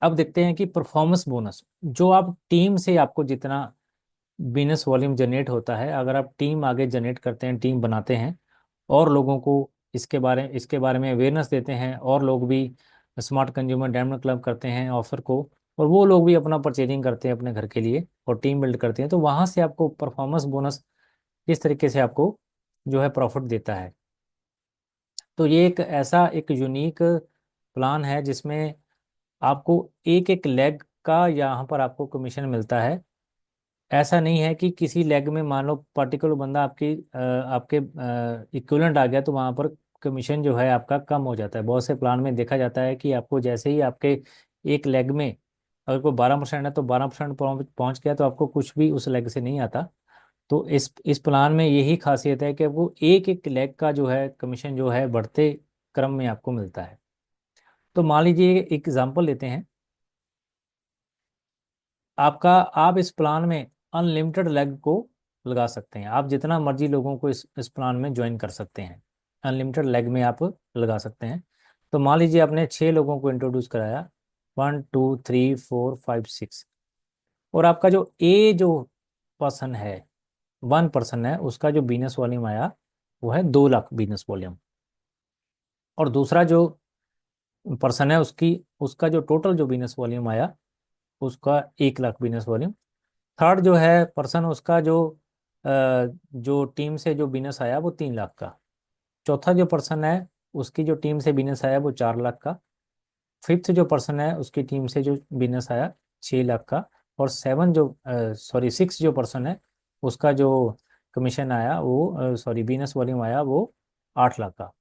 अब देखते हैं कि परफॉर्मेंस बोनस, जो आप टीम से आपको जितना बिजनेस वॉल्यूम जनरेट होता है, अगर आप टीम आगे जनरेट करते हैं, टीम बनाते हैं और लोगों को इसके बारे में अवेयरनेस देते हैं, और लोग भी स्मार्ट कंज्यूमर डायमंड क्लब करते हैं ऑफर को, और वो लोग भी अपना परचेजिंग करते हैं अपने घर के लिए और टीम बिल्ड करते हैं, तो वहाँ से आपको परफॉर्मेंस बोनस इस तरीके से आपको जो है प्रॉफिट देता है। तो ये एक ऐसा एक यूनिक प्लान है जिसमें आपको एक एक लेग का यहाँ पर आपको कमीशन मिलता है। ऐसा नहीं है कि किसी लेग में मान लो पर्टिकुलर बंदा आपके इक्विवेलेंट आ गया तो वहां पर कमीशन जो है आपका कम हो जाता है। बहुत से प्लान में देखा जाता है कि आपको जैसे ही आपके एक लेग में अगर कोई 12% है तो 12% पहुंच गया तो आपको कुछ भी उस लेग से नहीं आता। तो इस प्लान में यही खासियत है कि आपको एक एक लेग का जो है कमीशन जो है बढ़ते क्रम में आपको मिलता है। तो मान लीजिए एक एग्जांपल लेते हैं आपका। आप इस प्लान में अनलिमिटेड लेग को लगा सकते हैं, आप जितना मर्जी लोगों को इस प्लान में ज्वाइन कर सकते हैं। अनलिमिटेड लेग में आप लगा सकते हैं। तो मान लीजिए आपने 6 लोगों को इंट्रोड्यूस कराया, 1 2 3 4 5 6, और आपका जो पर्सन है 1 पर्सन है, उसका जो बिजनेस वॉल्यूम आया वो है 2 लाख बिजनेस वॉल्यूम। और दूसरा जो पर्सन है उसकी उसका जो टोटल जो बिजनेस वॉल्यूम आया उसका 1 लाख बिजनेस वॉल्यूम। थर्ड जो है पर्सन, उसका अ, जो टीम से जो बिजनेस आया वो 3 लाख का। चौथा जो पर्सन है उसकी जो टीम से बिजनेस आया वो 4 लाख का। फिफ्थ जो पर्सन है उसकी टीम से जो बिजनेस आया 6 लाख का। और सेवन जो सॉरी सिक्स जो पर्सन है उसका जो कमीशन आया वो सॉरी बिजनेस वॉल्यूम आया वो 8 लाख का।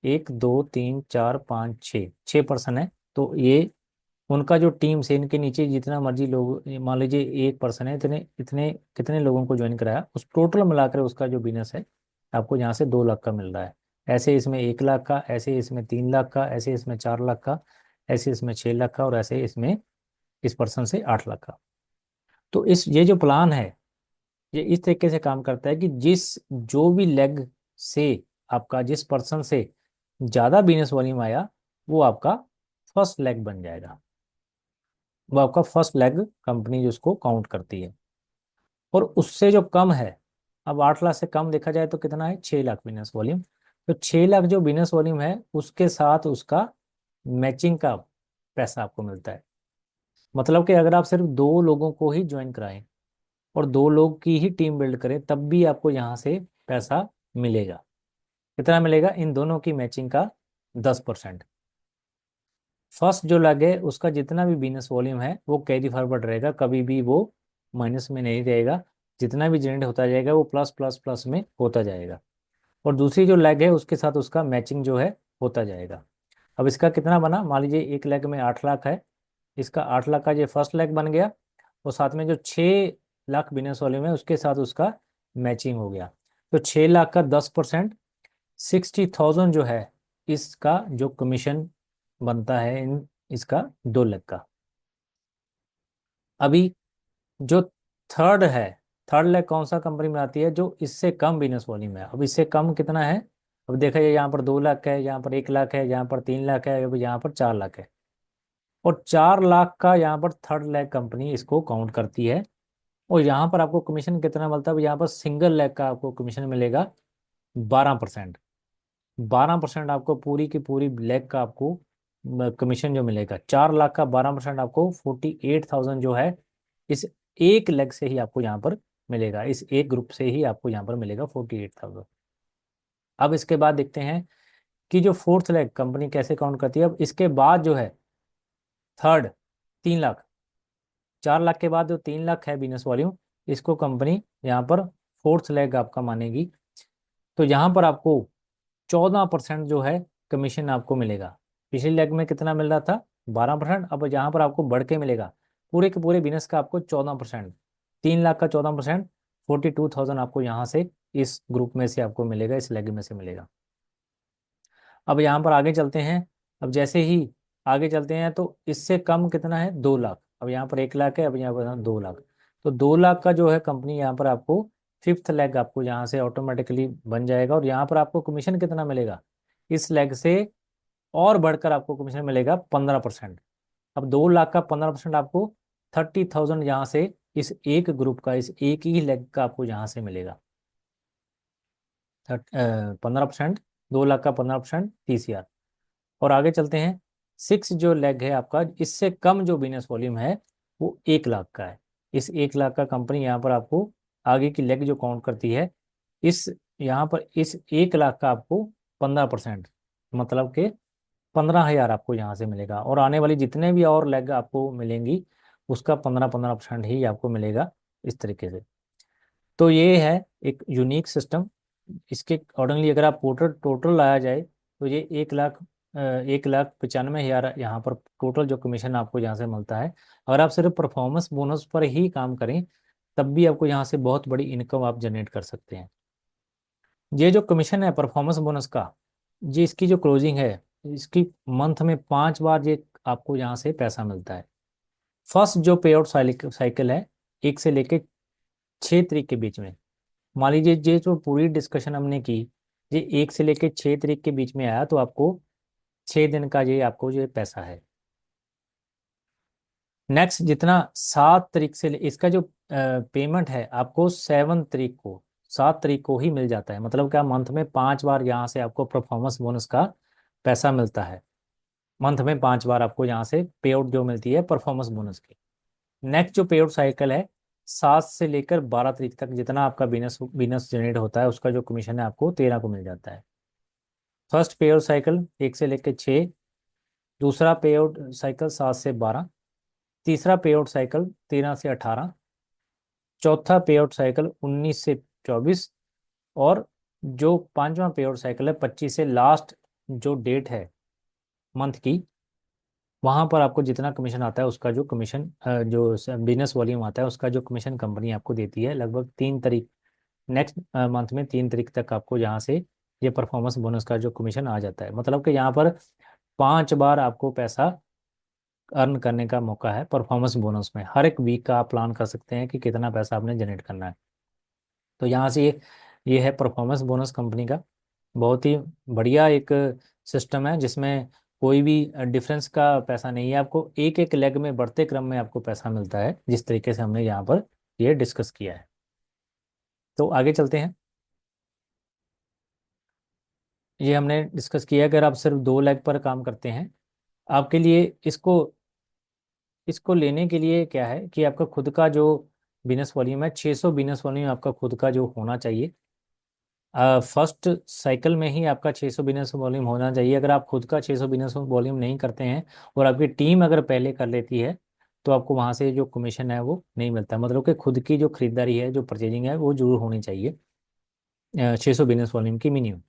1 2 3 4 5 6 6 पर्सन है। तो ये उनका जो टीम से इनके नीचे जितना मर्जी लोग, मान लीजिए एक पर्सन है, इतने इतने कितने लोगों को ज्वाइन कराया, उस टोटल मिलाकर उसका जो बिजनेस है आपको यहाँ से 2 लाख का मिल रहा है। ऐसे इसमें 1 लाख का, ऐसे इसमें 3 लाख का, ऐसे इसमें 4 लाख का, ऐसे इसमें 6 लाख का, और ऐसे इसमें इस पर्सन से 8 लाख का। तो ये जो प्लान है ये इस तरीके से काम करता है कि जो भी लेग से आपका जिस पर्सन से ज्यादा बिजनेस वॉल्यूम आया वो आपका फर्स्ट लेग बन जाएगा। वो आपका फर्स्ट लेग कंपनी जो उसको काउंट करती है। और उससे जो कम है, अब 8 लाख से कम देखा जाए तो कितना है, 6 लाख बिजनेस वॉल्यूम। तो 6 लाख जो बिजनेस वॉल्यूम है उसके साथ उसका मैचिंग का पैसा आपको मिलता है। मतलब कि अगर आप सिर्फ 2 लोगों को ही ज्वाइन कराएं और 2 लोग की ही टीम बिल्ड करें तब भी आपको यहाँ से पैसा मिलेगा। कितना मिलेगा, इन दोनों की मैचिंग का 10%। फर्स्ट जो लग है उसका जितना भी बिजनेस वॉल्यूम है वो कैरी फॉरवर्ड रहेगा, कभी भी वो माइनस में नहीं रहेगा। जितना भी जनरेट होता जाएगा वो प्लस प्लस प्लस में होता जाएगा। और दूसरी जो लेग है उसके साथ उसका मैचिंग जो है होता जाएगा। अब इसका कितना बना, मान लीजिए एक लेग में 8 लाख है, इसका 8 लाख का ये फर्स्ट लेग बन गया, और साथ में जो 6 लाख बिजनेस वॉल्यूम है उसके साथ उसका मैचिंग हो गया। तो 6 लाख का 10%, 60,000 जो है इसका जो कमीशन बनता है इन इसका 2 लाख का। अभी जो थर्ड है, थर्ड लेग कौन सा कंपनी में आती है, जो इससे कम बिजनेस वॉल्यूम है। अब इससे कम कितना है, अब देखा जाए यहाँ पर 2 लाख है, यहाँ पर 1 लाख है, यहाँ पर 3 लाख है, अब यहाँ पर 4 लाख है। और 4 लाख का यहाँ पर थर्ड लेग कंपनी इसको काउंट करती है। और यहाँ पर आपको कमीशन कितना मिलता है, यहाँ पर सिंगल लेग का आपको कमीशन मिलेगा 12%। 12% आपको पूरी की पूरी लेग का आपको कमीशन जो मिलेगा। 4 लाख का 12% आपको 48,000 जो है इस एक लेग से ही आपको यहाँ पर मिलेगा, इस एक ग्रुप से ही आपको यहाँ पर मिलेगा 48,000। अब इसके बाद देखते हैं कि जो फोर्थ लेग कंपनी कैसे काउंट करती है। अब इसके बाद जो है थर्ड 3 लाख, 4 लाख के बाद जो 3 लाख है बिजनेस वॉल्यूम, इसको कंपनी यहाँ पर फोर्थ लेग आपका मानेगी। तो यहाँ पर आपको 14% जो है कमीशन आपको मिलेगा। पिछले लेग में कितना मिल रहा था, 12%, अब यहाँ पर आपको बढ़ के मिलेगा पूरे के पूरे बिजनेस का आपको 14%। 3 लाख का 14%, 42,000 आपको यहाँ से इस ग्रुप में से आपको मिलेगा, इस लेग में से मिलेगा। अब यहाँ पर आगे चलते हैं। अब जैसे ही आगे चलते हैं तो इससे कम कितना है, 2 लाख। अब यहाँ पर 1 लाख है, अब यहाँ पर 2 लाख। तो 2 लाख का जो है कंपनी यहाँ पर आपको फिफ्थ लेग आपको यहाँ से ऑटोमेटिकली बन जाएगा। और यहाँ पर आपको कमीशन कितना मिलेगा, इस लेग से और बढ़कर आपको कमीशन मिलेगा 15%। अब 2 लाख का 15% आपको 30,000 यहाँ से इस एक ग्रुप का, इस एक ही लेग का आपको यहाँ से मिलेगा। 15%, 2 लाख का 15%, 30,000। और आगे चलते हैं। 6 जो लेग है आपका, इससे कम जो बिजनेस वॉल्यूम है वो 1 लाख का है। इस 1 लाख का कंपनी यहाँ पर आपको आगे की लेग जो काउंट करती है, इस यहाँ पर इस 1 लाख का आपको 15%, मतलब कि 15,000 आपको यहाँ से मिलेगा। और आने वाली जितने भी और लेग आपको मिलेंगी उसका 15-15% ही आपको मिलेगा, इस तरीके से। तो ये है एक यूनिक सिस्टम। इसके अकॉर्डिंगली अगर आप टोटल टोटल लाया जाए तो ये 1,95,000 यहाँ पर टोटल जो कमीशन आपको यहाँ से मिलता है। अगर आप सिर्फ परफॉर्मेंस बोनस पर ही काम करें तब भी आपको यहाँ से बहुत बड़ी इनकम आप जनरेट कर सकते हैं। ये जो कमीशन है परफॉर्मेंस बोनस का, ये इसकी जो क्लोजिंग है, इसकी मंथ में 5 बार ये आपको यहाँ से पैसा मिलता है। फर्स्ट जो पे आउट साइकिल है 1 से लेके 6 तारीख के बीच में। मान लीजिए ये जो पूरी डिस्कशन हमने की, ये 1 से लेके 6 तारीख के बीच में आया तो आपको 6 दिन का ये आपको ये पैसा है। नेक्स्ट जितना 7 तारीख से इसका जो पेमेंट है आपको 7 तारीख को, 7 तारीख को ही मिल जाता है। मतलब क्या, मंथ में 5 बार यहाँ से आपको परफॉर्मेंस बोनस का पैसा मिलता है। मंथ में 5 बार आपको यहाँ से पे आउट जो मिलती है परफॉर्मेंस बोनस की। नेक्स्ट जो पे आउट साइकिल है 7 से लेकर 12 तारीख तक, जितना आपका बिजनेस बिजनेस जनरेट होता है उसका जो कमीशन है आपको 13 को मिल जाता है। फर्स्ट पे आउट साइकिल 1 से लेकर 6, दूसरा पे आउट साइकिल 7 से 12, तीसरा पे आउट साइकिल 13 से 18, चौथा पे आउट साइकिल 19 से 24, और जो पांचवा पे आउट साइकिल है 25 से लास्ट जो डेट है मंथ की, वहां पर आपको जितना कमीशन आता है उसका जो कमीशन जो बिजनेस वॉल्यूम आता है उसका जो कमीशन कंपनी आपको देती है लगभग 3 तारीख, नेक्स्ट मंथ में 3 तारीख तक आपको यहाँ से ये परफॉर्मेंस बोनस का जो कमीशन आ जाता है। मतलब कि यहाँ पर 5 बार आपको पैसा अर्न करने का मौका है परफॉर्मेंस बोनस में। हर एक वीक का आप प्लान कर सकते हैं कि कितना पैसा आपने जनरेट करना है। तो यहाँ से ये है परफॉर्मेंस बोनस कंपनी का बहुत ही बढ़िया एक सिस्टम है, जिसमें कोई भी डिफरेंस का पैसा नहीं है। आपको एक एक लेग में बढ़ते क्रम में आपको पैसा मिलता है, जिस तरीके से हमने यहाँ पर ये डिस्कस किया है। तो आगे चलते हैं। ये हमने डिस्कस किया अगर आप सिर्फ 2 लेग पर काम करते हैं, आपके लिए इसको इसको लेने के लिए क्या है कि आपका खुद का जो बिजनेस वॉल्यूम है 600 बिजनेस वॉल्यूम आपका खुद का जो होना चाहिए। फर्स्ट साइकिल में ही आपका 600 बिजनेस वॉल्यूम होना चाहिए। अगर आप खुद का 600 बिजनेस वॉल्यूम नहीं करते हैं और आपकी टीम अगर पहले कर लेती है तो आपको वहाँ से जो कमीशन है वो नहीं मिलता। मतलब कि खुद की जो खरीदारी है, जो परचेजिंग है, वो जरूर होनी चाहिए 600 बिजनेस वॉल्यूम की मिनिमम।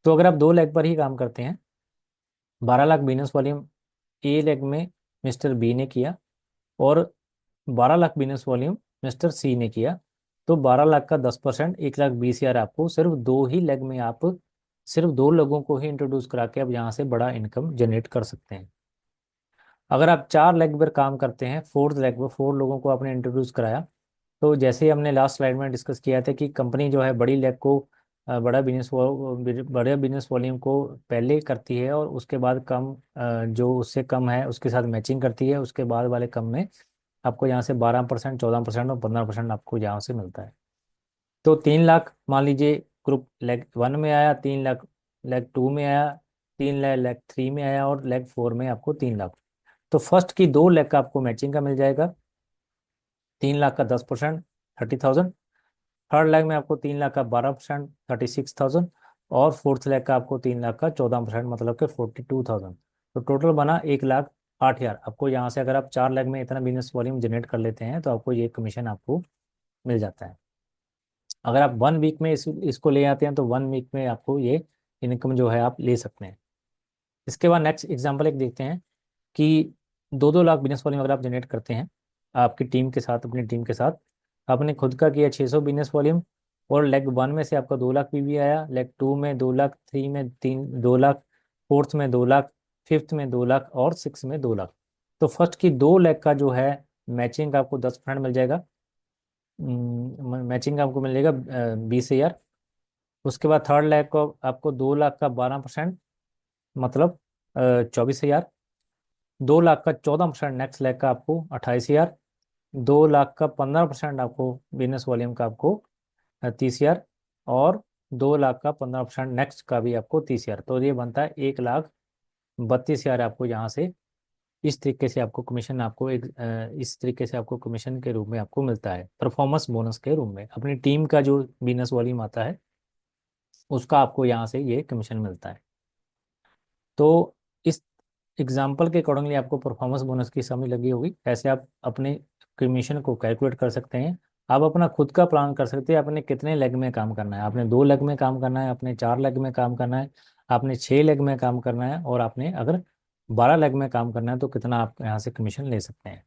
तो अगर आप 2 लेग पर ही काम करते हैं, 12 लाख बिजनेस वॉल्यूम ए लेग में मिस्टर बी ने किया और 12 लाख बिजनेस वॉल्यूम मिस्टर सी ने किया, तो 12 लाख का 10%, 1,20,000 आपको सिर्फ 2 ही लेग में, आप सिर्फ 2 लोगों को ही इंट्रोड्यूस करा के अब यहाँ से बड़ा इनकम जनरेट कर सकते हैं। अगर आप 4 लेग पर काम करते हैं, फोर्थ लेग पर 4 लोगों को आपने इंट्रोड्यूस कराया, तो जैसे ही हमने लास्ट स्लाइड में डिस्कस किया था कि कंपनी जो है बड़ी लेग को बड़े बिजनेस वॉल्यूम को पहले करती है और उसके बाद कम जो उससे कम है उसके साथ मैचिंग करती है, उसके बाद वाले कम में आपको यहाँ से 12%, 14% और 15% आपको यहाँ से मिलता है। तो 3 लाख मान लीजिए ग्रुप लेग 1 में आया, 3 लाख लेग 2 में आया, 3 लाख लेग 3 में आया और लेग 4 में आपको 3 लाख। तो फर्स्ट की 2 लेग का आपको मैचिंग का मिल जाएगा 3 लाख का 10%, 30,000। थर्ड लेग में आपको 3 लाख का 12%, 36,000। और फोर्थ लेग का आपको 3 लाख का 14%, मतलब कि 42,000। तो टोटल बना 1,08,000 आपको यहाँ से। अगर आप 4 लेग में इतना बिजनेस वॉल्यूम जनरेट कर लेते हैं तो आपको ये कमीशन आपको मिल जाता है। अगर आप 1 वीक में इसको ले आते हैं तो 1 वीक में आपको ये इनकम जो है आप ले सकते हैं। इसके बाद नेक्स्ट एग्जांपल एक देखते हैं कि 2-2 लाख बिजनेस वॉल्यूम अगर आप जनरेट करते हैं आपकी टीम के साथ, अपनी टीम के साथ, आपने खुद का किया 600 बिजनेस वॉल्यूम और लेग 1 में से आपका 2 लाख पीवी आया, लेग 2 में 2 लाख, 3 में 2 लाख, फोर्थ में 2 लाख, फिफ्थ में 2 लाख और सिक्स में 2 लाख। तो फर्स्ट की 2 लेग का जो है मैचिंग आपको 10% मिल जाएगा। मैचिंग आपको मिलेगा 20,000। उसके बाद थर्ड लेग को आपको 2 लाख का 12%, मतलब 24,000। 2 लाख का 14% नेक्स्ट लेग का आपको 28 हजार, 2 लाख का 15% आपको बिजनेस वॉल्यूम का आपको 30 हजार, और 2 लाख का 15% नेक्स्ट का भी आपको 30 हजार। तो ये बनता है 1,32,000 आपको यहाँ से इस तरीके से आपको कमीशन, आपको इस तरीके से आपको कमीशन के रूप में आपको मिलता है, परफॉर्मेंस बोनस के रूप में। अपनी टीम का जो बिजनेस वॉल्यूम आता है उसका आपको यहाँ से ये कमीशन मिलता है। तो इस एग्जाम्पल के अकॉर्डिंगली आपको परफॉर्मेंस बोनस की समझ लगी होगी। ऐसे आप अपने कमीशन को कैलकुलेट कर सकते हैं। आप अपना खुद का प्लान कर सकते हैं, आपने कितने लेग में काम करना है। आपने 2 लेग में काम करना है, आपने 4 लेग में काम करना है, आपने 6 लेग में काम करना है, और आपने अगर 12 लेग में काम करना है तो कितना आप यहाँ से कमीशन ले सकते हैं।